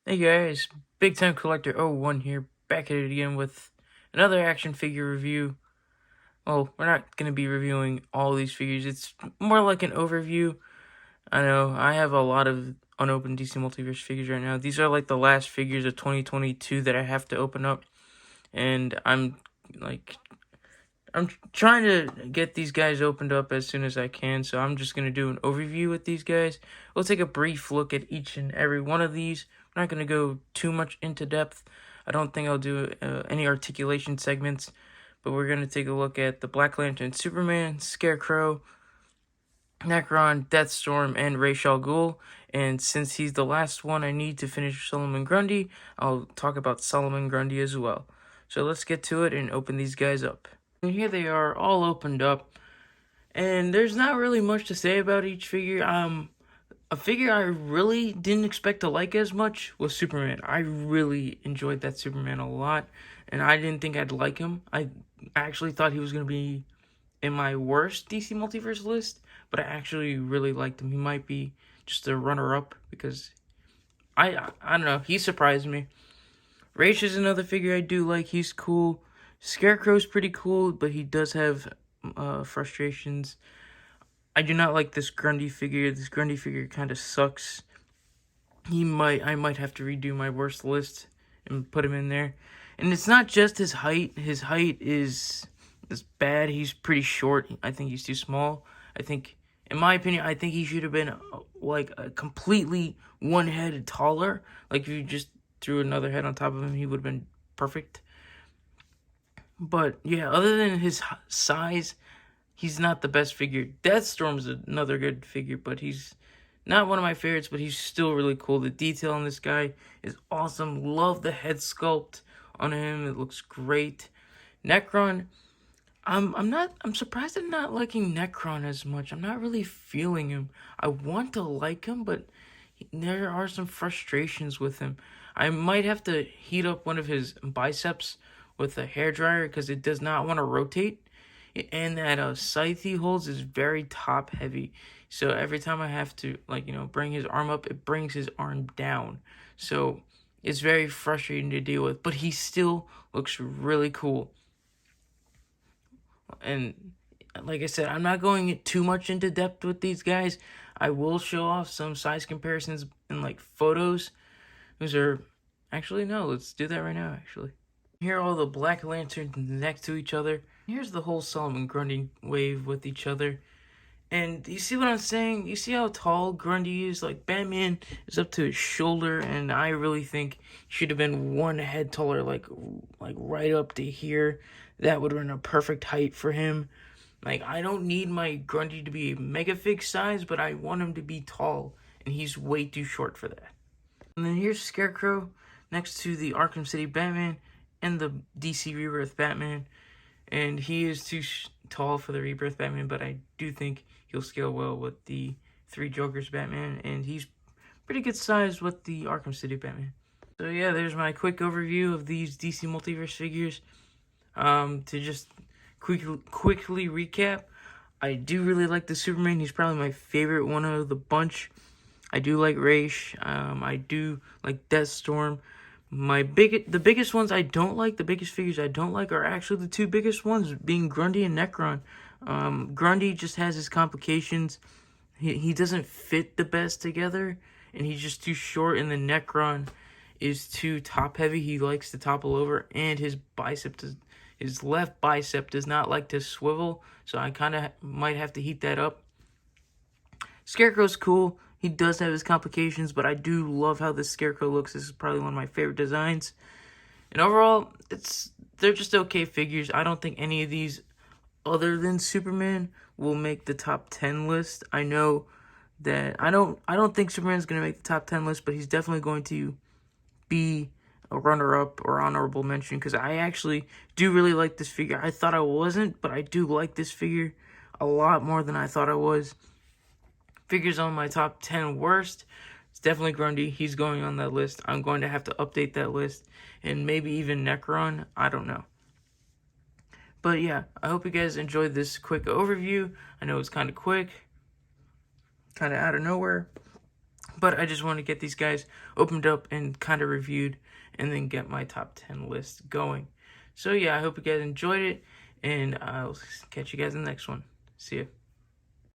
Hey guys, Big Time Collector 01 here, back at it again with another action figure review. Well, we're not going to be reviewing all these figures, it's more like an overview. I know, I have a lot of unopened DC Multiverse figures right now. These are like the last figures of 2022 that I have to open up, and like, I'm trying to get these guys opened up as soon as I can, so I'm just going to do an overview with these guys. We'll take a brief look at each and every one of these. I'm not going to go too much into depth. I don't think I'll do any articulation segments, but we're going to take a look at the Black Lantern, Superman, Scarecrow, Necron, Deathstorm, and Ra's al Ghul. And since he's the last one I need to finish Solomon Grundy, I'll talk about Solomon Grundy as well. So let's get to it and open these guys up. And here they are all opened up, and there's not really much to say about each figure. A figure I really didn't expect to like as much was Superman. I really enjoyed that Superman a lot, and I didn't think I'd like him. I actually thought he was going to be in my worst DC Multiverse list, but I actually really liked him. He might be just a runner-up because I don't know, he surprised me. Raish is another figure I do like. He's cool. Scarecrow's pretty cool, but he does have frustrations. I do not like this Grundy figure. This Grundy figure kind of sucks. I might have to redo my worst list and put him in there. And it's not just his height. His height is bad. He's pretty short. I think he's too small. I think, in my opinion, I think he should have been like a completely one head taller. Like if you just threw another head on top of him, he would have been perfect. But yeah, other than his size, he's not the best figure. Deathstorm's another good figure, but he's not one of my favorites, but he's still really cool. The detail on this guy is awesome. Love the head sculpt on him. It looks great. Necron, I'm surprised at not liking Necron as much. I'm not really feeling him. I want to like him, but there are some frustrations with him. I might have to heat up one of his biceps with a hairdryer because it does not want to rotate. And that scythe he holds is very top heavy. So every time I have to, like, bring his arm up, it brings his arm down. So it's very frustrating to deal with. But he still looks really cool. And like I said, I'm not going too much into depth with these guys. I will show off some size comparisons in like photos. Those are actually no, let's do that right now actually. Here are all the Black Lanterns next to each other. Here's the whole Solomon Grundy wave with each other. And you see what I'm saying? You see how tall Grundy is? Like, Batman is up to his shoulder, and I really think he should have been one head taller, like right up to here. That would have been a perfect height for him. Like, I don't need my Grundy to be mega fig size, but I want him to be tall, and he's way too short for that. And then here's Scarecrow next to the Arkham City Batman and the DC Rebirth Batman. And he is too tall for the Rebirth Batman, but I do think he'll scale well with the Three Jokers Batman, and he's pretty good size with the Arkham City Batman. So yeah, there's my quick overview of these DC Multiverse figures. To just quickly recap, I do really like the Superman. He's probably my favorite one of the bunch. I do like Raish. I do like Deathstorm. The biggest ones I don't like, the biggest figures I don't like are actually the two biggest ones, being Grundy and Necron. Grundy just has his complications. He doesn't fit the best together, and he's just too short, and the Necron is too top heavy. He likes to topple over, and his left bicep does not like to swivel, so I kind of might have to heat that up. Scarecrow's cool. He does have his complications, but I do love how this Scarecrow looks. This is probably one of my favorite designs. And overall, they're just okay figures. I don't think any of these, other than Superman, will make the top 10 list. I know that I don't think Superman's going to make the top 10 list, but he's definitely going to be a runner-up or honorable mention because I actually do really like this figure. I thought I wasn't, but I do like this figure a lot more than I thought I was. Figures on my top 10 worst, it's definitely Grundy. He's going on that list. I'm going to have to update that list. And maybe even Necron. I don't know. But yeah, I hope you guys enjoyed this quick overview. I know it's kind of quick. Kind of out of nowhere. But I just want to get these guys opened up and kind of reviewed, and then get my top 10 list going. So yeah, I hope you guys enjoyed it, and I'll catch you guys in the next one. See ya.